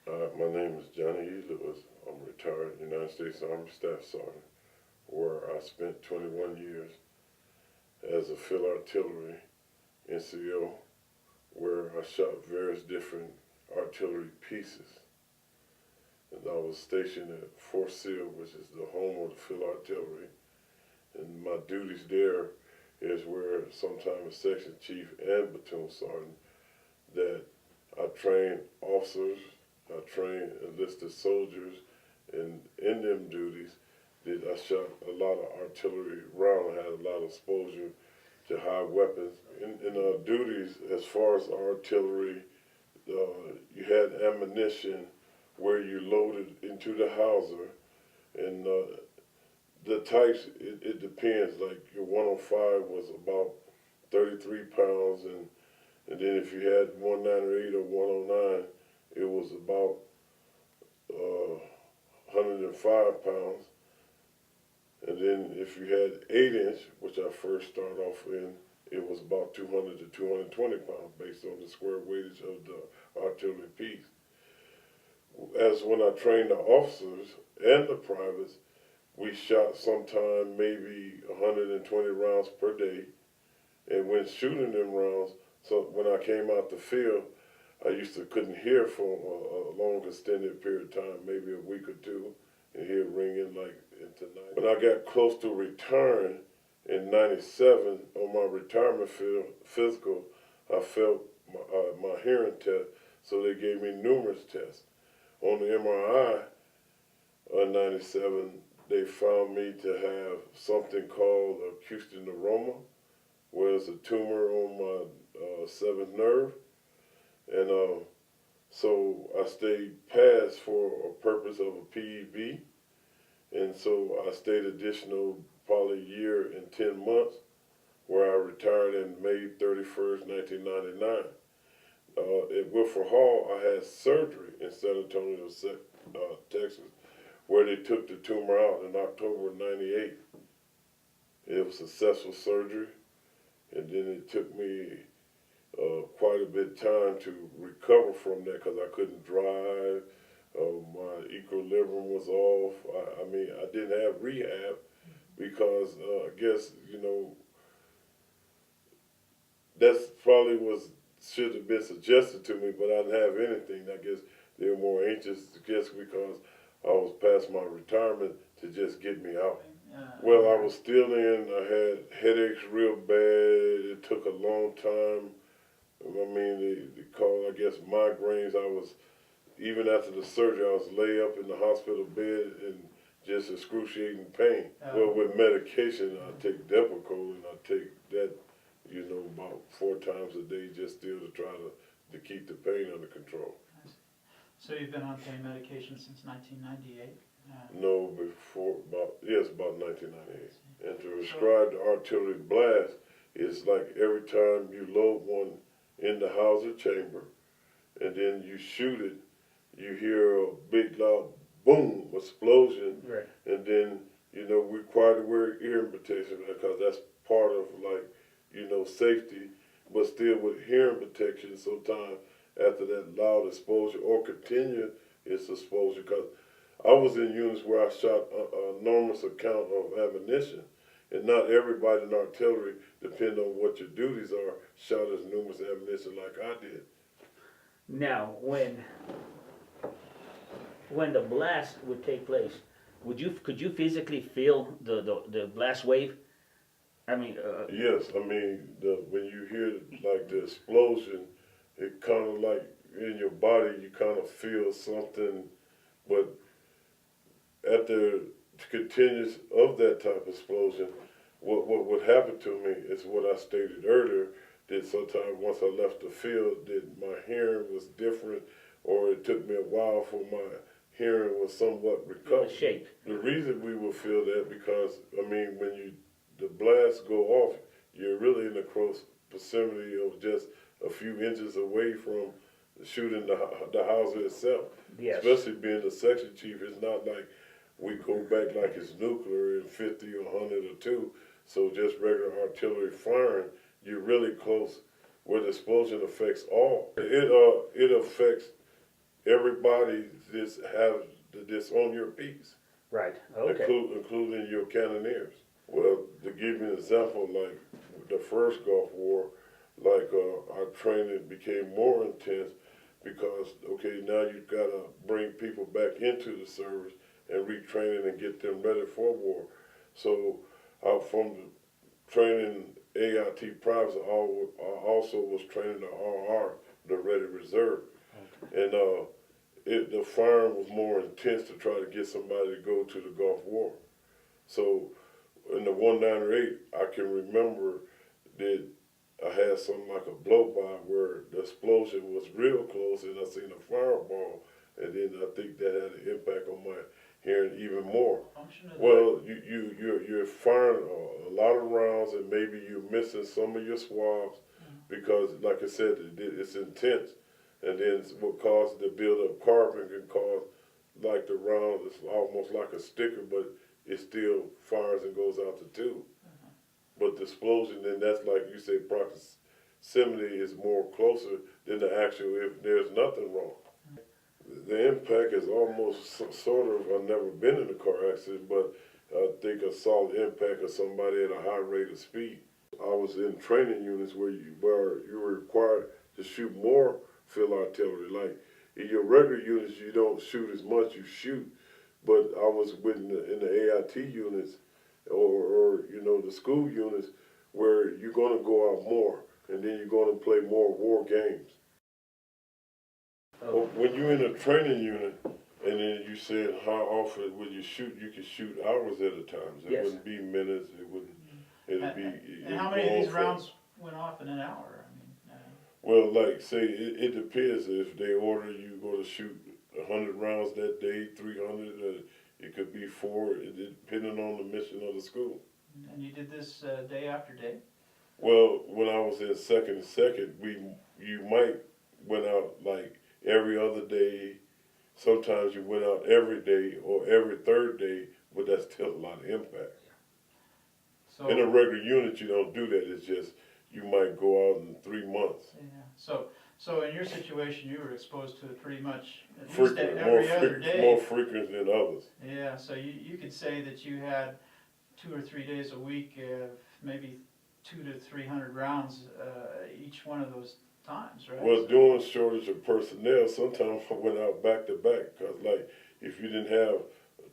My name is Johnny E. Lewis. I'm a retired United States Army Staff Sergeant, where I spent 21 years as a field artillery NCO, where I shot various different artillery pieces. And I was stationed at Fort Sill, which is the home of the field artillery. And my duties there is where sometimes section chief and platoon sergeant that I train officers, I train enlisted soldiers, and in them duties that I shot a lot of artillery rounds, had a lot of exposure to high weapons. In our duties, as far as artillery, you had ammunition where you loaded into the howitzer, and the types, it depends. Like your 105 was about 33 pounds, and then if you had 198 or 109, it was about 105 pounds. And then if you had 8-inch, which I first started off in, it was about 200 to 220 pounds based on the square weightage of the artillery piece. As when I trained the officers and the privates, we shot sometime maybe 120 rounds per day. And when shooting them rounds, so when I came out the field, I couldn't hear for a long extended period of time, maybe a week or two, and hear ringing like into night. When I got close to return in '97 on my retirement physical, I felt my hearing test, so they gave me numerous tests. On the MRI in '97, they found me to have something called acoustic neuroma, where it's a tumor on my seventh nerve. And so I stayed past for a purpose of a PEB. And so I stayed additional probably a year and 10 months, where I retired in May 31st, 1999. At Wilford Hall, I had surgery in San Antonio, Texas, where they took the tumor out in October of '98. It was successful surgery, and then it took me quite a bit of time to recover from that because I couldn't drive. My equilibrium was off. I mean, I didn't have rehab because I guess, that's probably should have been suggested to me, but I didn't have anything. I guess they were more anxious, because I was past my retirement to just get me out. Well, I was still in. I had headaches real bad. It took a long time. I mean, they called, I guess, migraines. Even after the surgery, I was lay up in the hospital bed in just excruciating pain. Well, with medication, I take Depakote, and I take that, about 4 times a day, just still to try to keep the pain under control. So you've been on pain medication since 1998? No, about 1998. And to describe the artillery blast, it's like every time you load one in the howitzer chamber, and then you shoot it, you hear a big loud boom, explosion, right. And then, we require to wear hearing protection because that's part of safety, but still with hearing protection sometimes after that loud exposure or continued its exposure, because I was in units where I shot an enormous amount of ammunition, and not everybody in artillery, depending on what your duties are, shot as numerous ammunition like I did. Now, when the blast would take place, could you physically feel the blast wave? I mean, yes. I mean, when you hear like the explosion, it kind of like in your body, you kind of feel something, but at the continuance of that type of explosion, what would happen to me is what I stated earlier, that sometimes once I left the field, that my hearing was different, or it took me a while for my hearing was somewhat recovered. shape. The reason we would feel that because, when the blasts go off, you're really in the close proximity of just a few inches away from shooting the howitzer itself. Yes. Especially being the section chief, it's not like we go back like it's nuclear in 50 or 100 or 2. So just regular artillery firing, you're really close where the explosion affects all. It affects everybody just have this on your piece, Right, okay. including your cannoneers. Well, to give you an example, like the first Gulf War, like our training became more intense because, okay, now you've got to bring people back into the service and retraining and get them ready for war. So from the training AIT privates, I also was training the RR, the Ready Reserve. Okay. And the firing was more intense to try to get somebody to go to the Gulf War. So in the 198, I can remember that I had something like a blow-by where the explosion was real close and I seen a fireball, and then I think that had an impact on my hearing even more. Well, you're firing a lot of rounds and maybe you're missing some of your swabs because, like I said, it's intense. And then what causes the build-up carbon can cause, like the round, it's almost like a sticker, but it still fires and goes out the tube. But the explosion, then that's like you say, proximity is more closer than the actual if there's nothing wrong. The impact is almost sort of, I've never been in a car accident, but I think a solid impact of somebody at a high rate of speed. I was in training units where you were required to shoot more field artillery. Like in your regular units, you don't shoot as much, you shoot. But I was in the AIT units or you know, the school units where you're going to go out more and then you're going to play more war games. Well, when you're in a training unit, and then you said how often would you shoot? You could shoot hours at a time. It Yes. wouldn't be minutes. It wouldn't. It'd be. And how many of these rounds went off in an hour? I mean, well, like say it depends. If they order you go to shoot 100 rounds that day, 300. It could be 4, depending on the mission of the school. and you did this day after day? Well, when I was in second, you might went out like every other day. Sometimes you went out every day or every third day, but that's still a lot of impact. So, In a regular unit, you don't do that. It's just you might go out in 3 months. yeah. So in your situation, you were exposed to it pretty much at least Frequent, every other day. more frequent than others. Yeah. So you could say that you had 2 or 3 days a week, maybe 200 to 300 rounds each one of those times, right? Well, during shortage of personnel, sometimes I went out back to back because, like, if you didn't have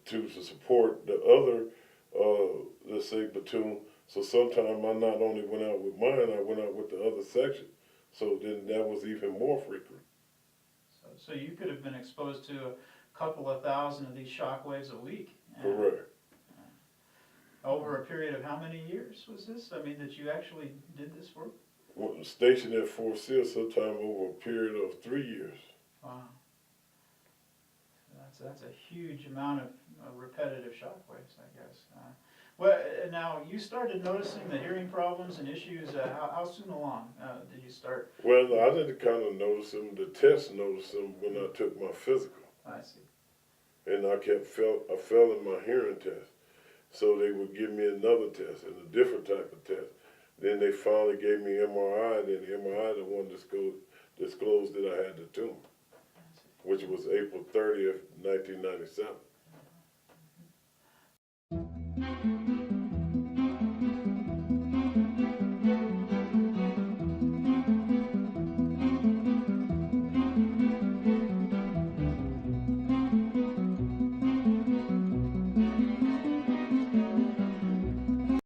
to support the other, let's say, platoon, so sometimes I not only went out with mine, I went out with the other section. So then that was even more frequent. So you could have been exposed to a couple of thousand of these shock waves a week. Correct. Over a period of how many years was this? I mean, that you actually did this work? Well, stationed at Fort Sill sometime over a period of 3 years. Wow. That's a huge amount of repetitive shock waves, I guess. Well, now you started noticing the hearing problems and issues. How soon along did you start? Well, I didn't kind of notice them. The test noticed them when I took my physical. I see. And I fell in my hearing test. So they would give me another test and a different type of test. Then they finally gave me MRI, and then the MRI the one disclosed that I had the tumor, which was April 30th, 1997.